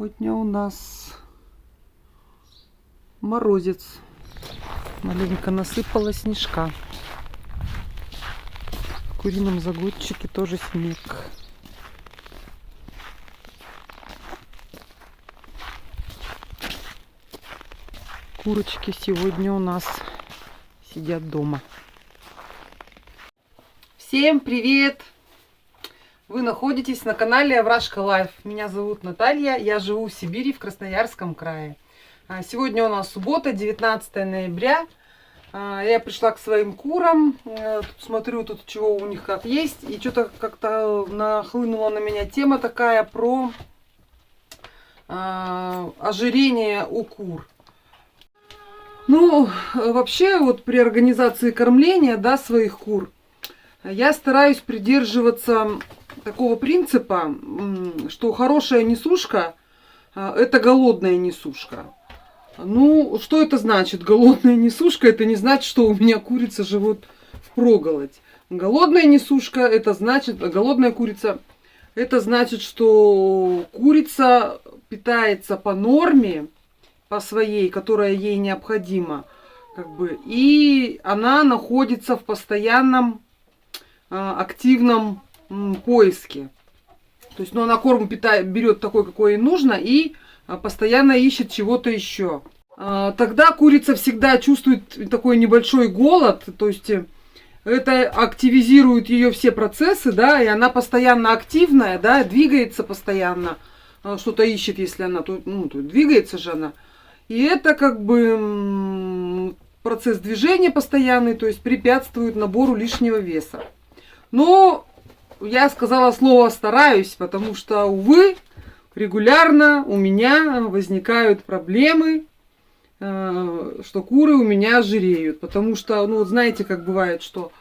Сегодня у нас морозец. Маленько насыпала снежка. В курином загончике тоже снег. Курочки сегодня у нас сидят дома. Всем привет! Вы находитесь на канале Аврашка Лайф. Меня зовут Наталья, я живу в Сибири, в Красноярском крае. Сегодня у нас суббота, 19 ноября. Я пришла к своим курам, смотрю тут чего у них как есть. И что-то как-то нахлынула на меня тема такая про ожирение у кур. Ну, вообще вот при организации кормления, да, своих кур, я стараюсь придерживаться такого принципа, что хорошая несушка – это голодная несушка. Ну, что это значит? Голодная несушка – это не значит, что у меня курица живут впроголодь. Голодная несушка – это значит, голодная курица – это значит, что курица питается по норме, по своей, которая ей необходима, и она находится в постоянном активном поиске. То есть, она корм берет такой, какой ей нужно, и постоянно ищет чего-то еще. Тогда курица всегда чувствует такой небольшой голод, то есть это активизирует ее все процессы, да, и она постоянно активная, да, двигается постоянно, что-то ищет, если она, то двигается же она. И это процесс движения постоянный, то есть препятствует набору лишнего веса. Но я сказала слово «стараюсь», потому что, увы, регулярно у меня возникают проблемы, что куры у меня жиреют. Потому что, знаете, как бывает, что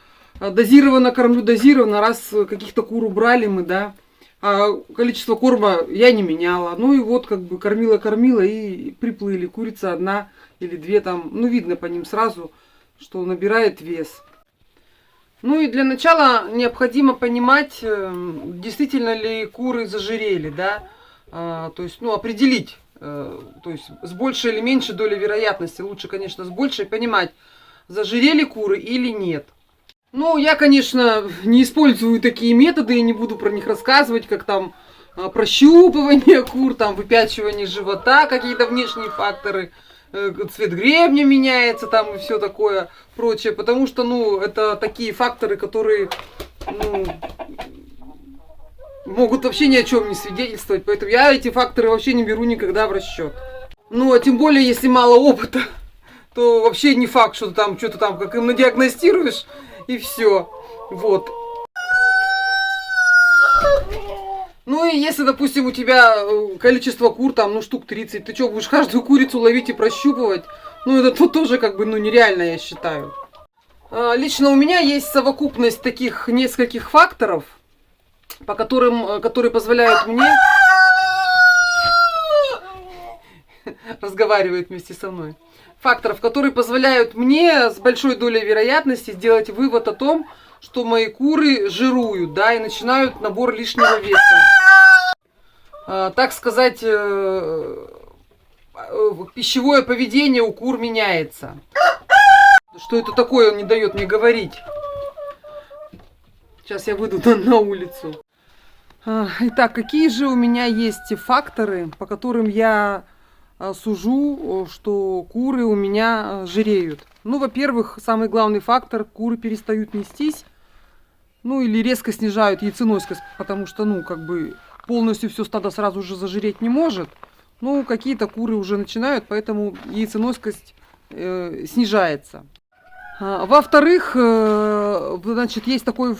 дозированно кормлю, дозированно, раз каких-то кур убрали мы, да, а количество корма я не меняла. Ну и вот кормила и приплыли. Курица одна или две там, видно по ним сразу, что набирает вес. Ну и для начала необходимо понимать, действительно ли куры зажирели, да, то есть, определить, то есть с большей или меньшей долей вероятности, лучше, конечно, с большей, понимать, зажирели куры или нет. Ну, я, конечно, не использую такие методы и не буду про них рассказывать, как там прощупывание кур, там выпячивание живота, какие-то внешние факторы, цвет гребня меняется там и все такое прочее, потому что, это такие факторы, которые, могут вообще ни о чем не свидетельствовать, поэтому я эти факторы вообще не беру никогда в расчет. А тем более, если мало опыта, то вообще не факт, что ты что-то там, как им надиагностируешь, и все, вот. Ну и если, допустим, у тебя количество кур там, штук 30, ты что, будешь каждую курицу ловить и прощупывать? Это тоже нереально, я считаю. Лично у меня есть совокупность таких нескольких факторов, которые позволяют мне разговаривает вместе со мной. Факторов, которые позволяют мне с большой долей вероятности сделать вывод о том, что мои куры жируют, да, и начинают набор лишнего веса. Так сказать, пищевое поведение у кур меняется. Что это такое, он не дает мне говорить. Сейчас я выйду на улицу. Итак, какие же у меня есть факторы, по которым я сужу, что куры у меня жиреют? Во-первых, самый главный фактор – куры перестают нестись, или резко снижают яйценоскость, потому что, полностью все стадо сразу же зажиреть не может. Какие-то куры уже начинают, поэтому яйценоскость снижается. Во-вторых, есть такой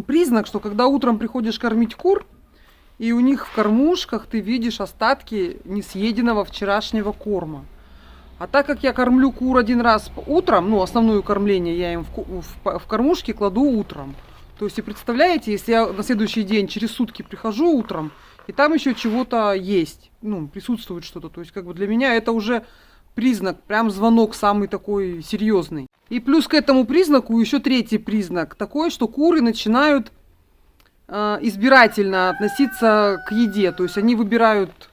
признак, что когда утром приходишь кормить кур, и у них в кормушках ты видишь остатки несъеденного вчерашнего корма. А так как я кормлю кур один раз утром, основное кормление я им в кормушке кладу утром. То есть, и представляете, если я на следующий день через сутки прихожу утром, и там еще чего-то есть, присутствует что-то. То есть, для меня это уже признак, прям звонок самый такой серьезный. И плюс к этому признаку еще третий признак, такой, что куры начинают избирательно относиться к еде. То есть, они выбирают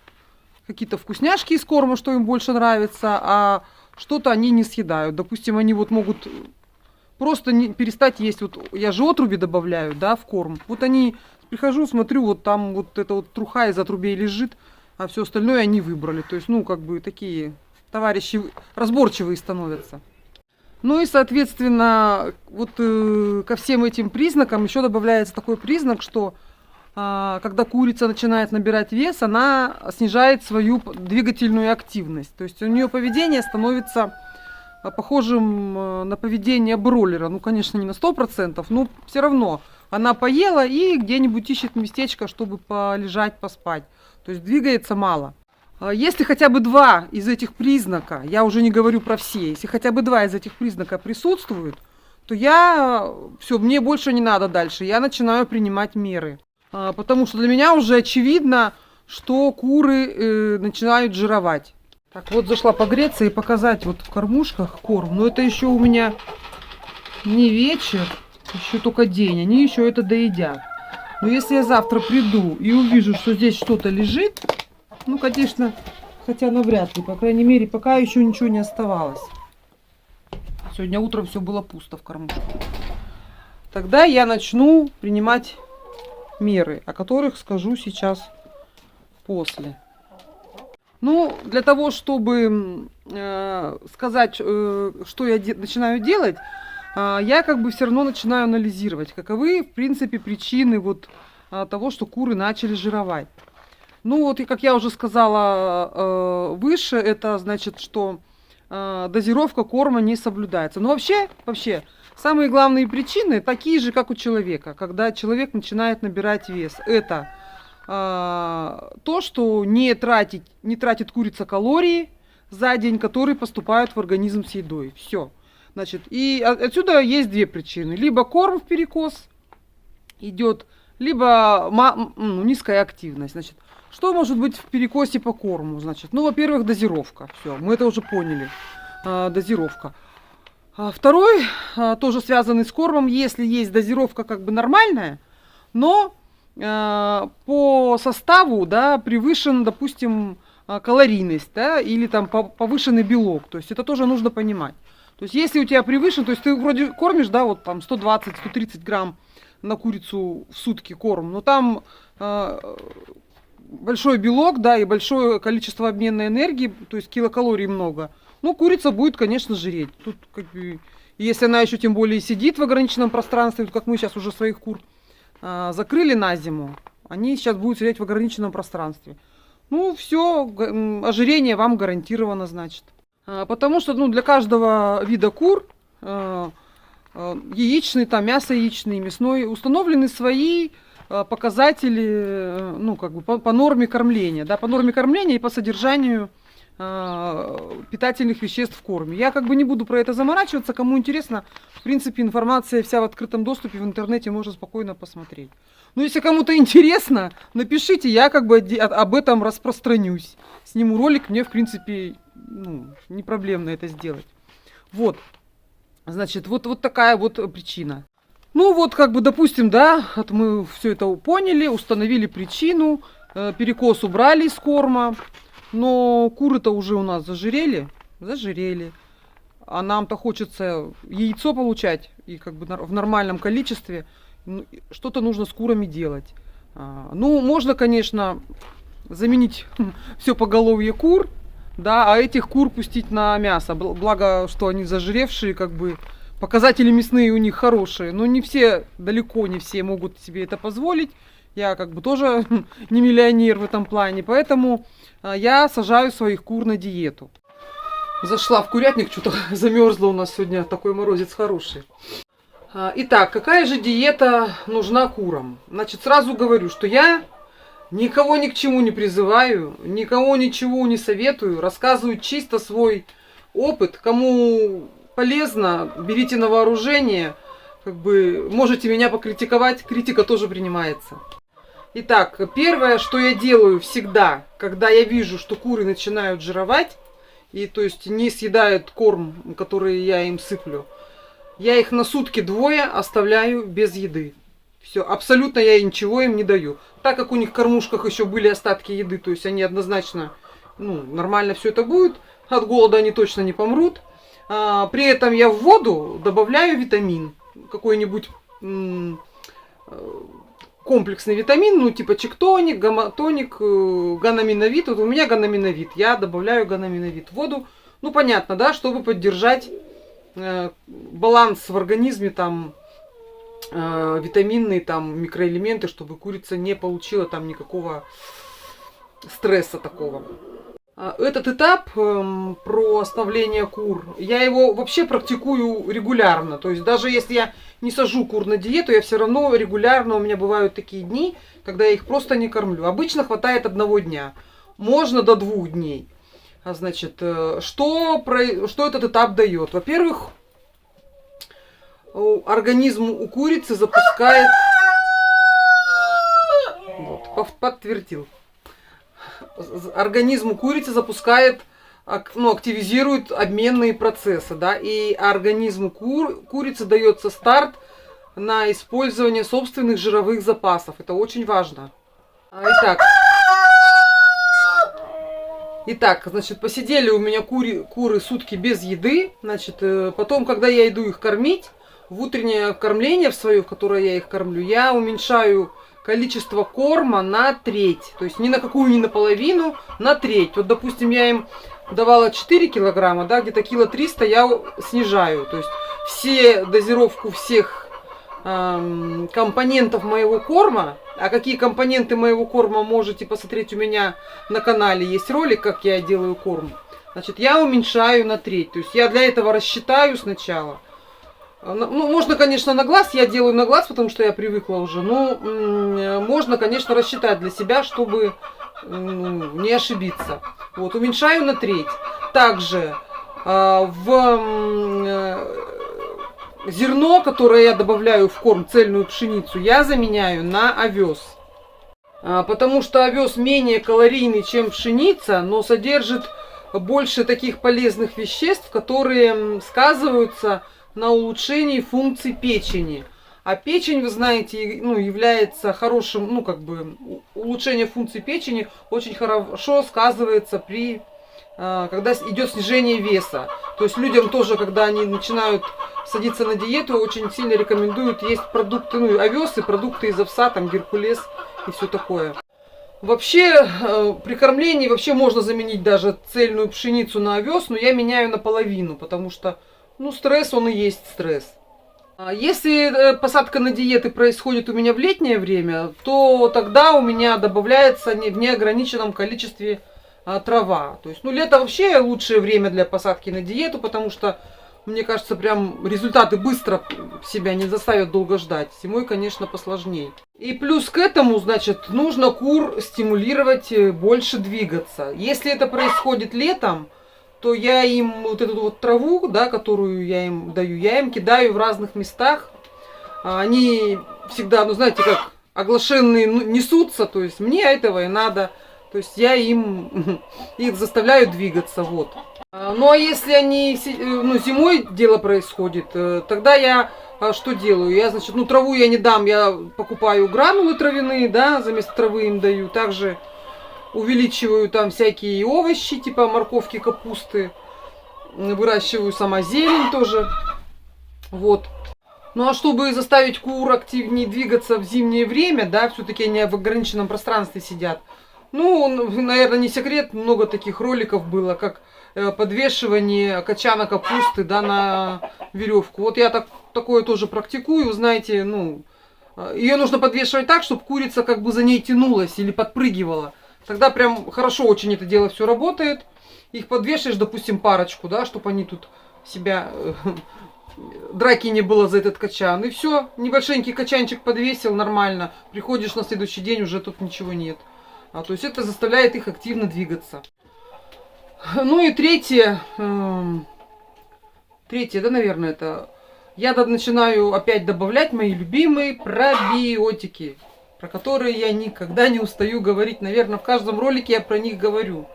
какие-то вкусняшки из корма, что им больше нравится, а что-то они не съедают. Допустим, они вот могут просто перестать есть. Вот я же отруби добавляю, да, в корм. Вот они, прихожу, смотрю, вот там вот эта вот труха из отрубей лежит, а все остальное они выбрали. То есть, ну, как бы такие товарищи разборчивые становятся. Ну и, соответственно, вот ко всем этим признакам еще добавляется такой признак, что когда курица начинает набирать вес, она снижает свою двигательную активность. То есть у нее поведение становится похожим на поведение бройлера. Ну, конечно, не на 100%, но все равно она поела и где-нибудь ищет местечко, чтобы полежать, поспать. То есть двигается мало. Если хотя бы два из этих признака, я уже не говорю про все, если хотя бы два из этих признака присутствуют, то все, мне больше не надо дальше, я начинаю принимать меры. Потому что для меня уже очевидно, что куры начинают жировать. Так, вот зашла погреться и показать вот в кормушках корм. Но это еще у меня не вечер, еще только день, они еще это доедят. Но если я завтра приду и увижу, что здесь что-то лежит, ну, конечно, хотя навряд ли, по крайней мере, пока еще ничего не оставалось. Сегодня утром все было пусто в кормушке. Тогда я начну принимать меры, о которых скажу сейчас после. Ну, для того, чтобы сказать, что я начинаю делать, я как бы все равно начинаю анализировать, каковы, в принципе, причины вот того, что куры начали жировать. Ну вот, и как я уже сказала выше, это значит, что дозировка корма не соблюдается. Но вообще, самые главные причины такие же, как у человека. Когда человек начинает набирать вес, это то, что не тратит курица калории за день, которые поступают в организм с едой. Все. Значит, и отсюда есть две причины. Либо корм в перекос идет, либо низкая активность. Значит, что может быть в перекосе по корму? Значит, ну, во-первых, дозировка. Все, мы это уже поняли. Дозировка. Второй, тоже связанный с кормом, если есть дозировка как бы нормальная, но по составу, да, превышен, допустим, калорийность, да, или там повышенный белок. То есть это тоже нужно понимать. То есть если у тебя превышен, то есть ты вроде кормишь, да, вот там 120-130 грамм на курицу в сутки корм, но там большой белок, да, и большое количество обменной энергии, то есть килокалорий много. Ну, курица будет, конечно, жреть. Тут как бы, если она еще тем более сидит в ограниченном пространстве, вот как мы сейчас уже своих кур закрыли на зиму, они сейчас будут сидеть в ограниченном пространстве. Ну, все, ожирение вам гарантировано, значит. Потому что, ну, для каждого вида кур, яичный, там, мясо яичный, мясной, установлены свои показатели, ну, как бы по норме кормления, да, по норме кормления и по содержанию питательных веществ в корме. Я как бы не буду про это заморачиваться, кому интересно, в принципе, информация вся в открытом доступе в интернете, можно спокойно посмотреть. Но если кому-то интересно, напишите, я как бы об этом распространюсь. Сниму ролик, мне, в принципе, ну, не проблемно это сделать. Вот, значит, вот такая вот причина. Ну вот, как бы, допустим, да, вот мы все это поняли, установили причину, перекос убрали из корма. Но куры-то уже у нас зажирели, а нам-то хочется яйцо получать и как бы в нормальном количестве. Что-то нужно с курами делать. Ну, можно, конечно, заменить все поголовье кур, да, а этих кур пустить на мясо. Благо, что они зажиревшие, как бы показатели мясные у них хорошие, но не все, далеко не все могут себе это позволить. Я как бы тоже не миллионер в этом плане, поэтому я сажаю своих кур на диету. Зашла в курятник, что-то замерзла у нас сегодня, такой морозец хороший. Итак, какая же диета нужна курам? Значит, сразу говорю, что я никого ни к чему не призываю, никого ничего не советую, рассказываю чисто свой опыт. Кому полезно, берите на вооружение, как бы можете меня покритиковать, критика тоже принимается. Итак, первое, что я делаю всегда, когда я вижу, что куры начинают жировать, и то есть не съедают корм, который я им сыплю, я их на сутки двое оставляю без еды. Все, абсолютно я ничего им не даю. Так как у них в кормушках еще были остатки еды, то есть они однозначно ну, нормально все это будет. От голода они точно не помрут. При этом я в воду добавляю витамин. Какой-нибудь комплексный витамин, ну типа чектоник, гаматоник, ганаминовит. Вот у меня ганаминовит. Я добавляю ганаминовит в воду. Ну понятно, да, чтобы поддержать баланс в организме, там витаминные, там микроэлементы, чтобы курица не получила там никакого стресса такого. Этот этап про оставление кур, я его вообще практикую регулярно. То есть даже если я не сажу кур на диету, я все равно регулярно, у меня бывают такие дни, когда я их просто не кормлю. Обычно хватает 1 дня, можно до 2 дней. Значит, что этот этап дает? Во-первых, организм у курицы запускает... Вот, подтвердил. Организм у курицы запускает, ну, активизирует обменные процессы, да, и организму курицы дается старт на использование собственных жировых запасов. Это очень важно. Итак, значит, посидели у меня куры сутки без еды, значит, потом, когда я иду их кормить, в утреннее кормление в которое я их кормлю, я уменьшаю количество корма на треть. То есть ни на какую, ни наполовину, на треть. Вот, допустим, я им давала 4 килограмма, да, где-то 300 я снижаю. То есть дозировку всех компонентов моего корма. А какие компоненты моего корма можете посмотреть у меня на канале. Есть ролик, как я делаю корм. Значит, я уменьшаю на треть. То есть я для этого рассчитаю сначала. Ну, можно, конечно, на глаз, я делаю на глаз, потому что я привыкла уже, но можно, конечно, рассчитать для себя, чтобы не ошибиться. Вот, уменьшаю на треть. Также зерно, которое я добавляю в корм, цельную пшеницу, я заменяю на овес. Потому что овес менее калорийный, чем пшеница, но содержит больше таких полезных веществ, которые сказываются на улучшении функций печени. А печень, вы знаете, ну, является хорошим, ну, как бы, улучшение функций печени очень хорошо сказывается когда идет снижение веса. То есть людям тоже, когда они начинают садиться на диету, очень сильно рекомендуют есть продукты, ну, овес и продукты из овса, там, геркулес и все такое. Вообще, при кормлении вообще можно заменить даже цельную пшеницу на овес, но я меняю наполовину, потому что, ну, стресс, он и есть стресс. Если посадка на диеты происходит у меня в летнее время, то тогда у меня добавляется в неограниченном количестве трава. То есть, ну, лето вообще лучшее время для посадки на диету, потому что, мне кажется, прям результаты быстро себя не заставят долго ждать. Зимой, конечно, посложнее. И плюс к этому, значит, нужно кур стимулировать больше двигаться. Если это происходит летом, то я им вот эту вот траву, да, которую я им даю, я им кидаю в разных местах. Они всегда, ну, знаете, как оглашенные несутся, то есть мне этого и надо. То есть я их заставляю двигаться, вот. Ну, а если они, ну, зимой дело происходит, тогда я что делаю? Я, значит, ну, траву я не дам, я покупаю гранулы травяные, да, заместо травы им даю. Также увеличиваю там всякие овощи, типа морковки, капусты. Выращиваю сама зелень тоже. Вот. Ну, а чтобы заставить кур активнее двигаться в зимнее время, да, все-таки они в ограниченном пространстве сидят. Ну, наверное, не секрет, много таких роликов было, как подвешивание качана капусты, да, на веревку. Вот я такое тоже практикую, знаете, ну, ее нужно подвешивать так, чтобы курица как бы за ней тянулась или подпрыгивала. Тогда прям хорошо очень это дело все работает. Их подвешиваешь, допустим, парочку, да, чтобы они тут себя... драки не было за этот качан. И все, небольшенький качанчик подвесил нормально. Приходишь на следующий день, уже тут ничего нет. То есть это заставляет их активно двигаться. Ну и третье, да, наверное, это... Я начинаю опять добавлять мои любимые пробиотики, про которые я никогда не устаю говорить. Наверное, в каждом ролике я про них говорю.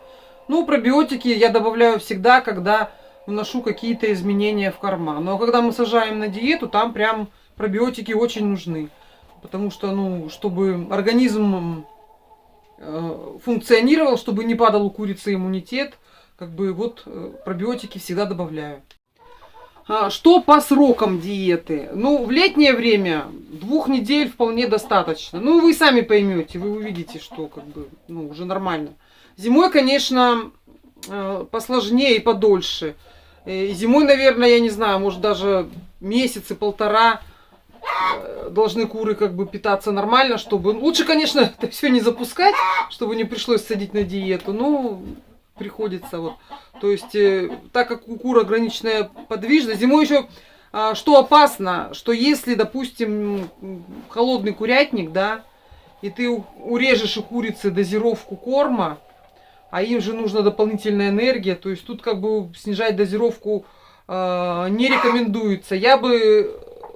Ну, пробиотики я добавляю всегда, когда вношу какие-то изменения в корма. Но когда мы сажаем на диету, там прям пробиотики очень нужны. Потому что, ну, чтобы организм функционировал, чтобы не падал у курицы иммунитет. Как бы вот пробиотики всегда добавляю. Что по срокам диеты? Ну, в летнее время 2 недель вполне достаточно. Ну, вы сами поймете, вы увидите, что как бы, ну, уже нормально. Зимой, конечно, посложнее и подольше. И зимой, наверное, я не знаю, может даже месяц и полтора должны куры как бы питаться нормально, чтобы... Лучше, конечно, это все не запускать, чтобы не пришлось садить на диету, но приходится вот. То есть, так как у кур ограниченная подвижность, зимой еще, что опасно, что если, допустим, холодный курятник, да, и ты урежешь у курицы дозировку корма, а им же нужна дополнительная энергия, то есть тут как бы снижать дозировку не рекомендуется.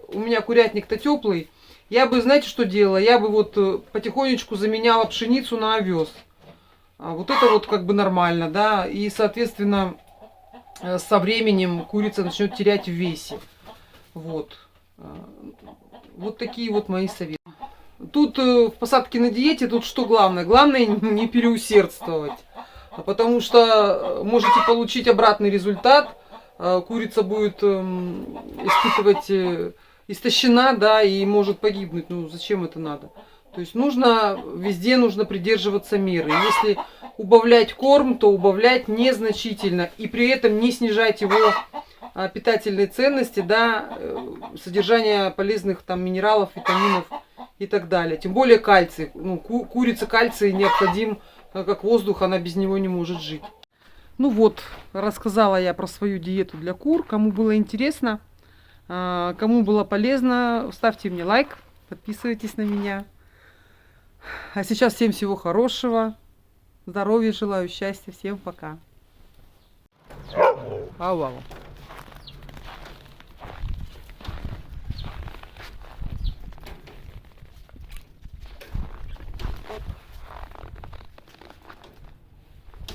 У меня курятник-то теплый, я бы, знаете, что делала? Я бы вот потихонечку заменяла пшеницу на овес. Вот это вот как бы нормально, да, и, соответственно, со временем курица начнет терять в весе. Вот. Вот такие вот мои советы. Тут в посадке на диете, тут что главное? Главное не переусердствовать. Потому что можете получить обратный результат. Курица будет испытывать истощена, да, и может погибнуть. Ну, зачем это надо? То есть везде нужно придерживаться меры. Если убавлять корм, то убавлять незначительно. И при этом не снижать его питательные ценности, да, содержание полезных там минералов, витаминов и так далее. Тем более кальций. Ну, курице кальций необходим, как воздух, она без него не может жить. Ну вот, рассказала я про свою диету для кур. Кому было интересно, кому было полезно, ставьте мне лайк, подписывайтесь на меня. А сейчас всем всего хорошего, здоровья желаю, счастья, всем пока. Ау-ау.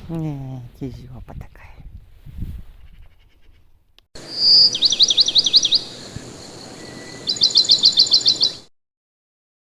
Не, жопа такая.